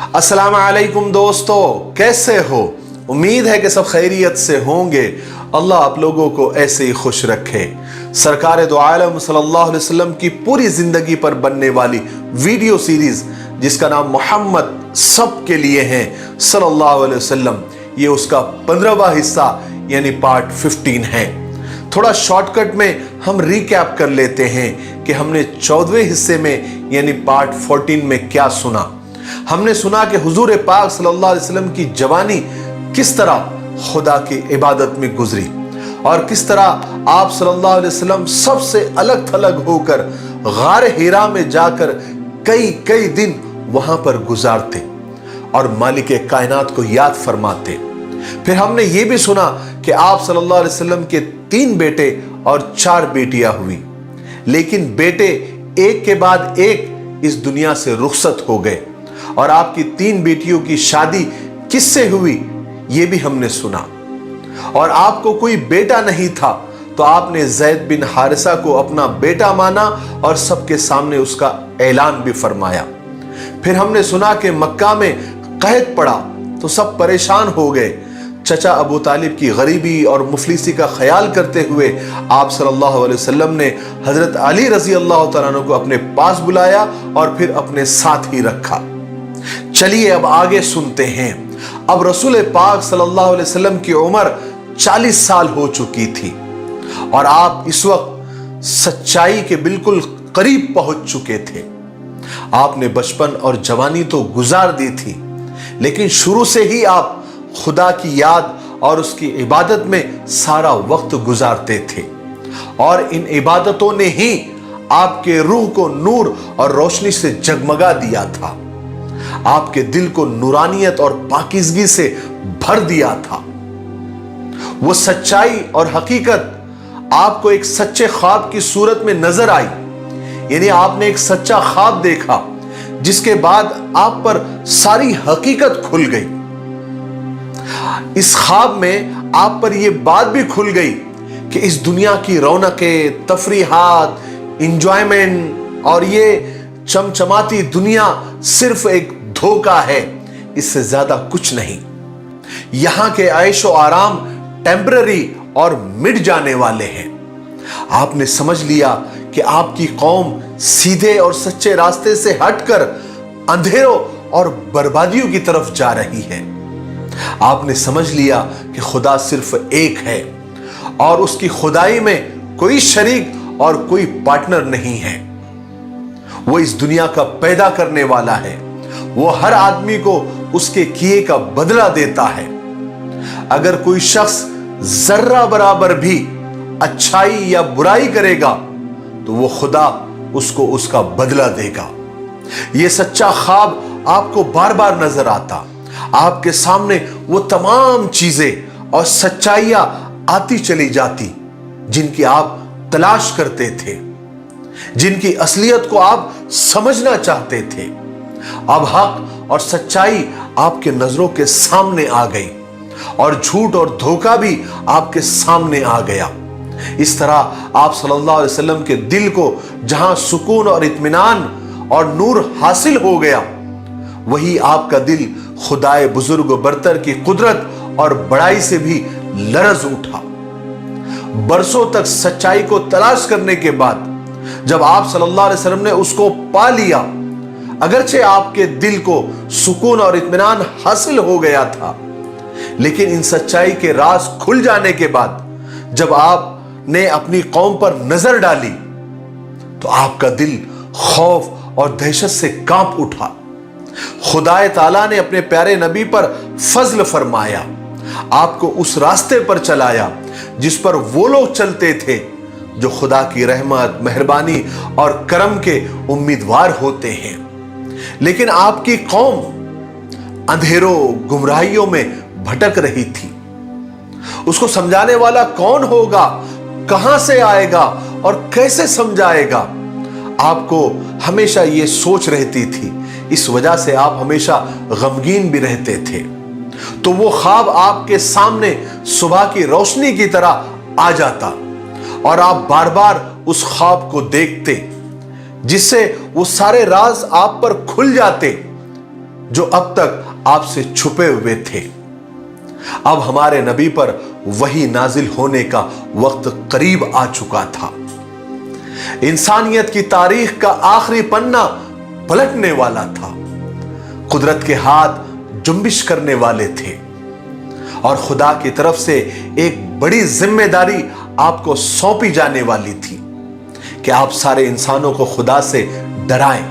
अस्सलाम वालेकुम दोस्तों, कैसे हो? उम्मीद है कि सब खैरियत से होंगे। अल्लाह आप लोगों को ऐसे ही खुश रखे। सरकार दो आलम सल्लल्लाहु अलैहि वसल्लम की पूरी जिंदगी पर बनने वाली वीडियो सीरीज जिसका नाम मोहम्मद सब के लिए है सल्लल्लाहु अलैहि वसल्लम, ये उसका 15वां हिस्सा यानी पार्ट 15 है। थोड़ा शॉर्टकट में हम रिकैप कर लेते हैं कि हमने 14वें हिस्से में यानी पार्ट 14 में क्या सुना। हमने सुना कि हुजूर पाक सल्लल्लाहु अलैहि वसल्लम की जवानी किस तरह खुदा की इबादत में गुजरी और किस तरह आप सल्लल्लाहु अलैहि वसल्लम सबसे अलग थलग होकर गार हिरा में जाकर कई दिन वहां पर गुजारते और मालिक कायनात को याद फरमाते। फिर हमने ये भी सुना कि आप सल्लल्लाहु अलैहि वसल्लम के 3 बेटे और 4 बेटियां हुई, लेकिन बेटे एक के बाद एक इस दुनिया से रुखसत हो गए और आपकी 3 बेटियों की शादी किससे हुई ये भी हमने सुना। और आपको कोई बेटा नहीं था तो आपने ज़ैद बिन हारिसा को अपना बेटा माना और सबके सामने उसका ऐलान भी फरमाया। फिर हमने सुना कि मक्का में कहत पड़ा तो सब परेशान हो गए। चचा अबू तालिब की गरीबी और मुफलिसी का ख्याल करते हुए आप सल्लल्लाहु अलैहि वसल्लम ने हजरत अली रजी अल्लाह तआला अन्हु को अपने पास बुलाया और फिर अपने साथ ही रखा। चलिए अब आगे सुनते हैं। अब रसूल पाक सल्लल्लाहु अलैहि वसल्लम की उम्र 40 साल हो चुकी थी और आप इस वक्त सच्चाई के बिल्कुल करीब पहुंच चुके थे। आपने बचपन और जवानी तो गुजार दी थी, लेकिन शुरू से ही आप खुदा की याद और उसकी इबादत में सारा वक्त गुजारते थे और इन इबादतों ने ही आपके रूह को नूर और रोशनी से जगमगा दिया था, आपके दिल को नूरानियत और पाकीज़गी से भर दिया था। वो सच्चाई और हकीकत आपको एक सच्चे ख्वाब की सूरत में नजर आई, यानी आपने एक सच्चा ख्वाब देखा जिसके बाद आप पर सारी हकीकत खुल गई। इस ख्वाब में आप पर यह बात भी खुल गई कि इस दुनिया की रौनकें, तफरीहात, इंजॉयमेंट और ये चमचमाती दुनिया सिर्फ एक धोखा है, इससे ज्यादा कुछ नहीं। यहां के ऐशो आराम टेम्पररी और मिट जाने वाले हैं। आपने समझ लिया कि आपकी कौम सीधे और सच्चे रास्ते से हटकर अंधेरों और बर्बादियों की तरफ जा रही है। आपने समझ लिया कि खुदा सिर्फ एक है और उसकी खुदाई में कोई शरीक और कोई पार्टनर नहीं है। वो इस दुनिया का पैदा करने वाला है। वो हर आदमी को उसके किए का बदला देता है। अगर कोई शख्स जर्रा बराबर भी अच्छाई या बुराई करेगा तो वो खुदा उसको उसका बदला देगा। ये सच्चा ख्वाब आपको बार बार नजर आता। आपके सामने वो तमाम चीजें और सच्चाइयां आती चली जाती जिनकी आप तलाश करते थे, जिनकी असलियत को आप समझना चाहते थे। अब हक और सच्चाई आपके नजरों के सामने आ गई और झूठ और धोखा भी आपके सामने आ गया। इस तरह आप सल्लल्लाहु अलैहि वसल्लम के दिल को जहां सुकून और इत्मीनान और नूर हासिल हो गया, वही आपका दिल खुदाए बुजुर्ग बरतर की कुदरत और बड़ाई से भी लरज उठा। बरसों तक सच्चाई को तलाश करने के बाद जब आप सल्लल्लाहु अलैहि वसल्लम ने उसको पा लिया, अगरचे आपके दिल को सुकून और इत्मीनान हासिल हो गया था, लेकिन इन सच्चाई के राज खुल जाने के बाद जब आपने अपनी कौम पर नजर डाली तो आपका दिल खौफ और दहशत से कांप उठा। खुदाए ताला ने अपने प्यारे नबी पर फजल फरमाया, आपको उस रास्ते पर चलाया जिस पर वो लोग चलते थे जो खुदा की रहमत, मेहरबानी और करम के उम्मीदवार होते हैं। लेकिन आपकी कौम अंधेरों, गुमराहियों में भटक रही थी। उसको समझाने वाला कौन होगा, कहां से आएगा और कैसे समझाएगा? आपको हमेशा ये सोच रहती थी। इस वजह से आप हमेशा गमगीन भी रहते थे। तो वो ख्वाब आपके सामने सुबह की रोशनी की तरह आ जाता और आप बार बार उस ख्वाब को देखते, जिससे वो सारे राज आप पर खुल जाते जो अब तक आपसे छुपे हुए थे। अब हमारे नबी पर वही नाजिल होने का वक्त करीब आ चुका था। इंसानियत की तारीख का आखिरी पन्ना पलटने वाला था। कुदरत के हाथ जुम्बिश करने वाले थे और खुदा की तरफ से एक बड़ी जिम्मेदारी आपको सौंपी जाने वाली थी कि आप सारे इंसानों को खुदा से डराएं,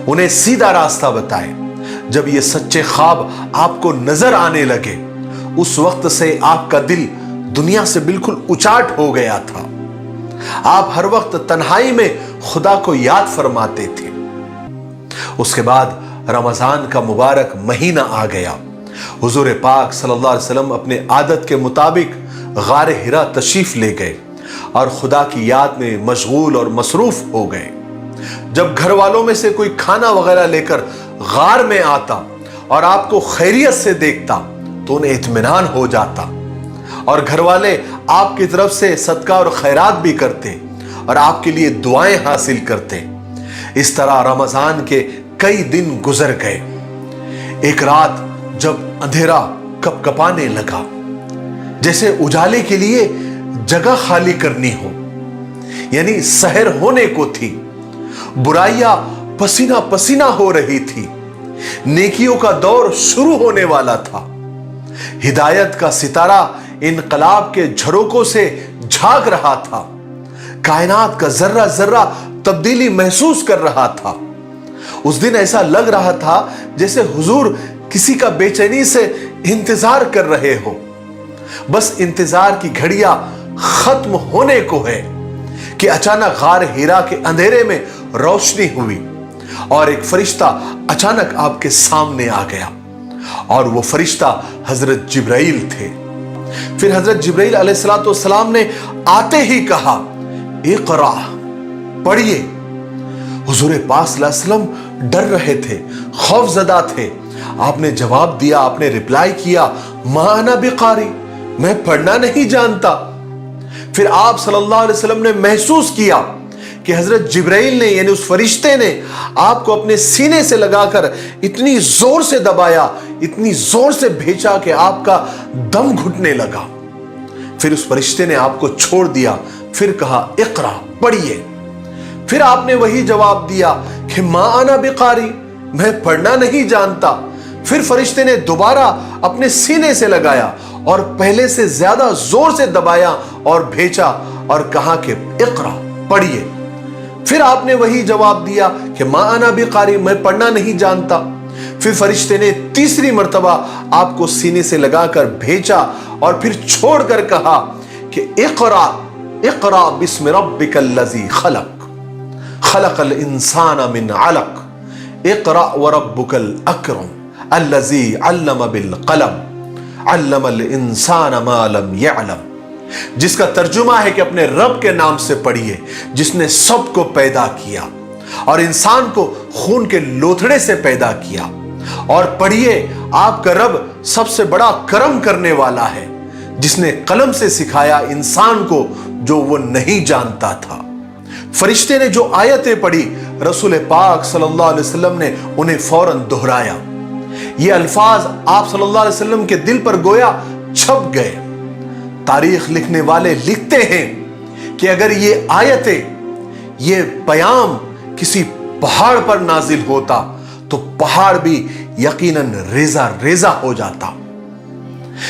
उन्हें सीधा रास्ता बताएं। जब ये सच्चे ख्वाब आपको नजर आने लगे, उस वक्त से आपका दिल दुनिया से बिल्कुल उचाट हो गया था। आप हर वक्त तन्हाई में खुदा को याद फरमाते थे। उसके बाद रमजान का मुबारक महीना आ गया। हुजूर पाक सल्लल्लाहु अलैहि वसल्लम अपने आदत के मुताबिक गार हिरा तशरीफ ले गए और खुदा की याद में मशगूल और मसरूफ हो गए। जब घर वालों में से कोई खाना वगैरह लेकर गार में आता और आपको खैरियत से देखता तो उन्हें इत्मीनान हो जाता और घर वाले आपकी तरफ से सदका और खैरात भी करते और आपके लिए दुआएं हासिल करते। इस तरह रमजान के कई दिन गुजर गए। एक रात जब अंधेरा कपकपाने लगा, जैसे उजाले के लिए जगह खाली करनी हो, यानी सहर होने को थी। बुराइयां पसीना पसीना हो रही थी। नेकियों का दौर शुरू होने वाला था। हिदायत का सितारा इनकलाब के झरोकों से झांक रहा था। कायनात का जर्रा जर्रा तब्दीली महसूस कर रहा था। उस दिन ऐसा लग रहा था जैसे हुजूर किसी का बेचैनी से इंतजार कर रहे हो। बस इंतजार की घड़ियां खत्म होने को है कि अचानक गार हिरा के अंधेरे में रोशनी हुई और एक फरिश्ता अचानक आपके सामने आ गया और वो फरिश्ता हजरत जिब्राइल थे। फिर हजरत जिब्राइल अलैहिस्सलाम ने आते ही कहा, इक़रा, पढ़िए। हुजूर पाक सल्लल्लाहु अलैहि वसल्लम डर रहे थे, खौफजदा थे। आपने जवाब दिया, आपने रिप्लाई किया, मा अना बिकारी, मैं पढ़ना नहीं जानता। फिर आप सल्लल्लाहु अलैहि वसल्लम ने महसूस किया कि हजरत जिब्राइल ने यानी उस फरिश्ते ने आपको अपने सीने से लगाकर इतनी जोर से दबाया, इतनी जोर से भेजा कि आपका दम घुटने लगा। फिर उस फरिश्ते ने आपको छोड़ दिया। फिर कहा, इक़रा, पढ़िए। फिर आपने वही जवाब दिया कि मा अना बिकारी, मैं पढ़ना नहीं जानता। फिर फरिश्ते ने दोबारा अपने सीने से लगाया और पहले से ज्यादा जोर से दबाया और भेजा और कहा कि इक़रा, पढ़िए। फिर आपने वही जवाब दिया कि मा अना बिकारी, मैं पढ़ना नहीं जानता। फिर फरिश्ते ने तीसरी मर्तबा आपको सीने से लगाकर भेजा और फिर छोड़कर कहा कि इक़रा, इक़रा बिस्मि रब्बिकल लज़ी खलक, खलक़ल इंसान मिन अलक, इक़रा व रब्बुकल अकरम अल्लज़ी अल्लम बिल क़लम, अल्लमल इंसान मा लम यअलम। जिसका तर्जुमा है कि अपने रब के नाम से पढ़िए, जिसने सबको पैदा किया और इंसान को खून के लोथड़े से पैदा किया। और पढ़िए, आपका रब सबसे बड़ा करम करने वाला है, जिसने कलम से सिखाया इंसान को जो वो नहीं जानता था। फरिश्ते ने जो आयतें पढ़ी, रसूल पाक सल्लल्लाहु अलैहि वसल्लम ने उन्हें फौरन दोहराया। ये अल्फाज आप सल्लल्लाहु अलैहि वसल्लम के दिल पर गोया छप गए। तारीख लिखने वाले लिखते हैं कि अगर ये आयतें, ये पैगाम किसी पहाड़ पर नाजिल होता तो पहाड़ भी यकीनन रेजा रेजा हो जाता।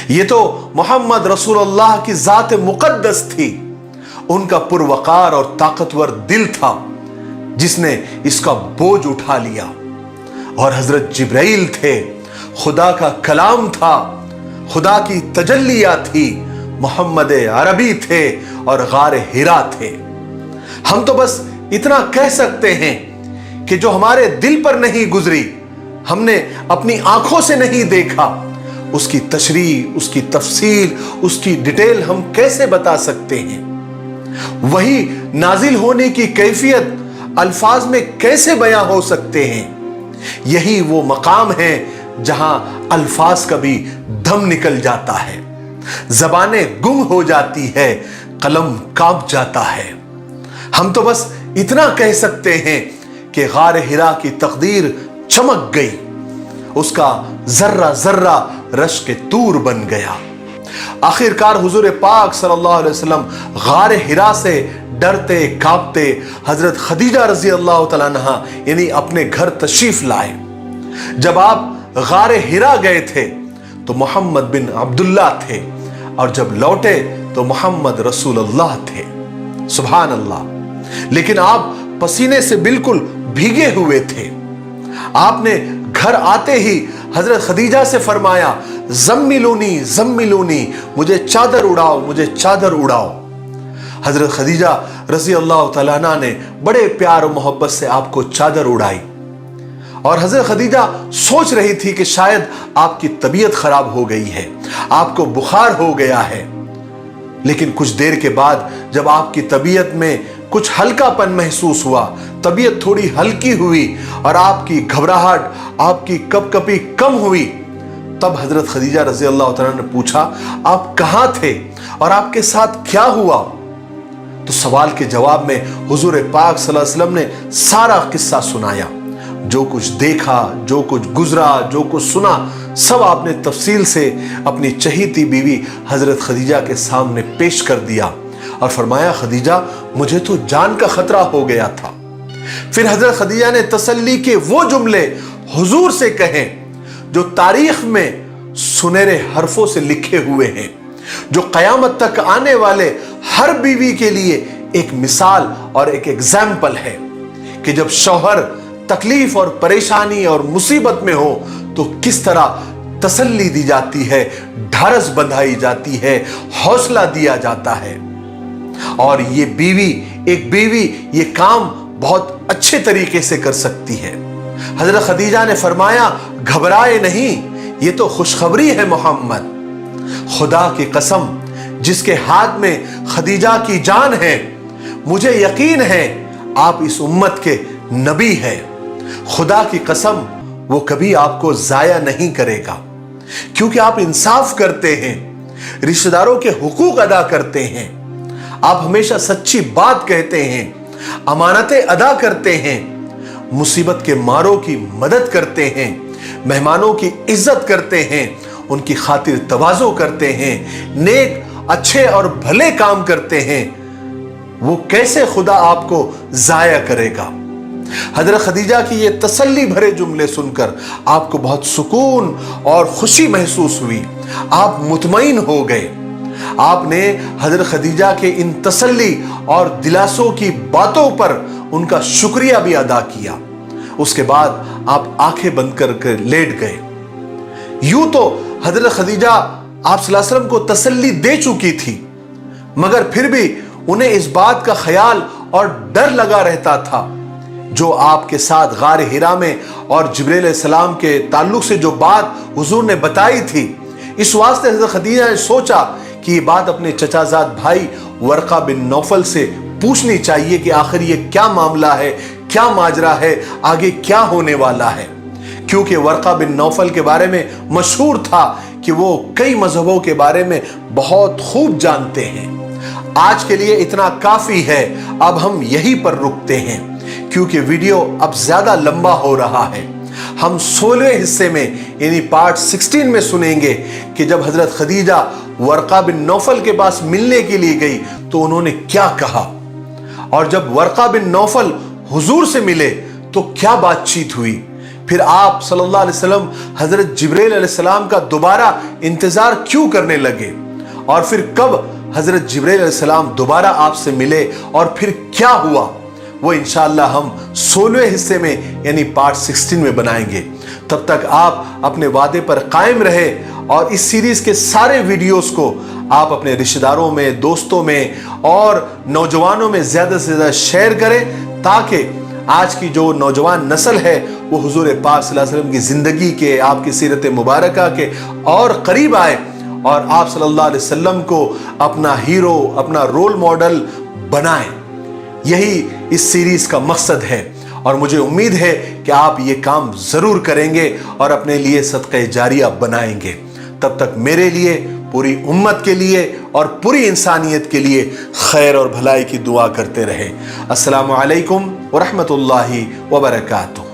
ये तो मोहम्मद रसूलुल्लाह की जात मुकद्दस थी, उनका पुरवकार और ताकतवर दिल था जिसने इसका बोझ उठा लिया। और हजरत जिब्राइल थे, खुदा का कलाम था, खुदा की तजल्लिया थी, मोहम्मद अरबी थे और गार हिरा थे। हम तो बस इतना कह सकते हैं कि जो हमारे दिल पर नहीं गुजरी, हमने अपनी आंखों से नहीं देखा, उसकी तशरीह, उसकी तफसील, उसकी डिटेल हम कैसे बता सकते हैं? वही नाजिल होने की कैफियत अल्फाज में कैसे बयां हो सकते हैं? यही वो मकाम है जहां अल्फाज का भी दम निकल जाता है, ज़बानें गुम हो जाती है, कलम कांप जाता है। हम तो बस इतना कह सकते हैं कि गार हिरा की तकदीर चमक गई, उसका जर्रा जर्रा रश्क तूर बन गया। आखिरकार हुजूर पाक सल्लल्लाहु अलैहि वसल्लम गारे हिरा से डरते कांपते हजरत खदीजा रजी अल्लाह तआला अन्हा यानी अपने घर तशरीफ लाए। जब आप गारे हिरा गए थे तो मोहम्मद बिन अब्दुल्ला थे, और जब लौटे तो मोहम्मद रसूलुल्लाह थे। सुभान अल्लाह। लेकिन आप पसीने से बिल्कुल भीगे हुए थे। आपने घर आते ही हजरत खदीजा से फरमाया, जम्मिलूनी जम्मिलूनी, मुझे चादर उड़ाओ, मुझे चादर उड़ाओ। हजरत खदीजा रजी अल्लाह तआला अन्हा ने बड़े प्यार और मोहब्बत से आपको चादर उड़ाई। और हजरत खदीजा सोच रही थी कि शायद आपकी तबीयत खराब हो गई है, आपको बुखार हो गया है। लेकिन कुछ देर के बाद जब आपकी तबीयत में कुछ हल्कापन महसूस हुआ, तबीयत थोड़ी हल्की हुई और आपकी घबराहट, आपकी कपकपी कम हुई, तब हजरत खदीजा रजी अल्लाह तआला ने पूछा, आप कहां थे और आपके साथ क्या हुआ? तो सवाल के जवाब में हुजूर पाक सल्लल्लाहु अलैहि वसल्लम ने सारा किस्सा सुनाया। जो कुछ देखा, जो कुछ गुजरा, जो कुछ सुना, सब आपने तफसील से अपनी चहीती बीवी हजरत खदीजा के सामने पेश कर दिया और फरमाया, खदीजा मुझे तो जान का खतरा हो गया था। फिर हजरत खदीजा ने तसल्ली के वो जुमले हुजूर से कहे जो तारीख में सुनहरे हरफों से लिखे हुए हैं, जो कयामत तक आने वाले हर बीवी के लिए एक मिसाल और एक एग्जाम्पल है कि जब शौहर तकलीफ और परेशानी और मुसीबत में हो तो किस तरह तसल्ली दी जाती है, ढारस बंधाई जाती है, हौसला दिया जाता है। और ये बीवी, एक बीवी ये काम बहुत अच्छे तरीके से कर सकती है। हजरत खदीजा ने फरमाया, घबराए नहीं, ये तो खुशखबरी है मोहम्मद। खुदा की कसम जिसके हाथ में खदीजा की जान है, मुझे यकीन है आप इस उम्मत के नबी हैं। खुदा की कसम वो कभी आपको जाया नहीं करेगा, क्योंकि आप इंसाफ करते हैं, रिश्तेदारों के हुकूक अदा करते हैं, आप हमेशा सच्ची बात कहते हैं, अमानतें अदा करते हैं, मुसीबत के मारों की मदद करते हैं, मेहमानों की इज्जत करते हैं, उनकी खातिर तवाज़ो करते हैं, नेक अच्छे और भले काम करते हैं। वो कैसे खुदा आपको जाया करेगा? हजरत खदीजा की ये तसल्ली भरे जुमले सुनकर आपको बहुत सुकून और खुशी महसूस हुई, आप मुतमईन हो गए। आपने हजरत खदीजा के इन तसल्ली और दिलासों की बातों पर उनका शुक्रिया भी अदा किया। उसके बाद आप आंखें बंद कर लेट गए। यूं तो हजरत खदीजा आप सल्लल्लाहु अलैहि वसल्लम को तसल्ली दे चुकी थी, मगर फिर भी उन्हें इस बात का ख्याल और डर लगा रहता था जो आपके साथ गार हिरा में और जिब्रील अलैहिस्सलाम के ताल्लुक से जो बात हुजूर ने बताई थी। इस वास्ते हजरत खदीजा ने सोचा कि ये बात अपने चचाजाद भाई वर्का बिन नौफल से पूछनी चाहिए कि आखिर ये क्या मामला है, क्या माजरा है, आगे क्या होने वाला है। क्योंकि वर्का बिन नौफल के बारे में मशहूर था कि वो कई मजहबों के बारे में बहुत खूब जानते हैं। आज के लिए इतना काफी है, अब हम यहीं पर रुकते हैं क्योंकि वीडियो अब ज्यादा लंबा हो रहा है। हम 16वें हिस्से में यानी पार्ट 16 में सुनेंगे कि जब हजरत खदीजा वर्का बिन नौफल के पास मिलने के लिए गई तो उन्होंने क्या कहा, और जब वर्का बिन नौफल हुजूर से मिले तो क्या बातचीत हुई। फिर आप सल्लल्लाहु अलैहि वसल्लम हजरत जिब्रील अलैहिस्सलाम का दोबारा इंतजार क्यों करने लगे, और फिर कब हजरत जिब्रील अलैहिस्सलाम दोबारा आपसे मिले और फिर क्या हुआ, वो इंशाअल्लाह हम 16वें हिस्से में यानी पार्ट 16 में बनाएंगे। तब तक आप अपने वादे पर कायम रहे और इस सीरीज के सारे वीडियोस को आप अपने रिश्तेदारों में, दोस्तों में और नौजवानों में ज्यादा से ज्यादा शेयर करें, ताकि आज की जो नौजवान नस्ल है वो हुजूर पाक सल्लल्लाहु अलैहि वसल्लम की जिंदगी के, आपकी सीरत मुबारका के और करीब आए और आप सल्लल्लाहु अलैहि वसल्लम को अपना हीरो, अपना रोल मॉडल बनाएं। यही इस सीरीज का मकसद है और मुझे उम्मीद है कि आप ये काम जरूर करेंगे और अपने लिए सदक़े जारिया बनाएंगे। तब तक मेरे लिए, पूरी उम्मत के लिए और पूरी इंसानियत के लिए खैर और भलाई की दुआ करते रहे। अस्सलामु अलैकुम व रहमतुल्लाहि व बरकातुहू।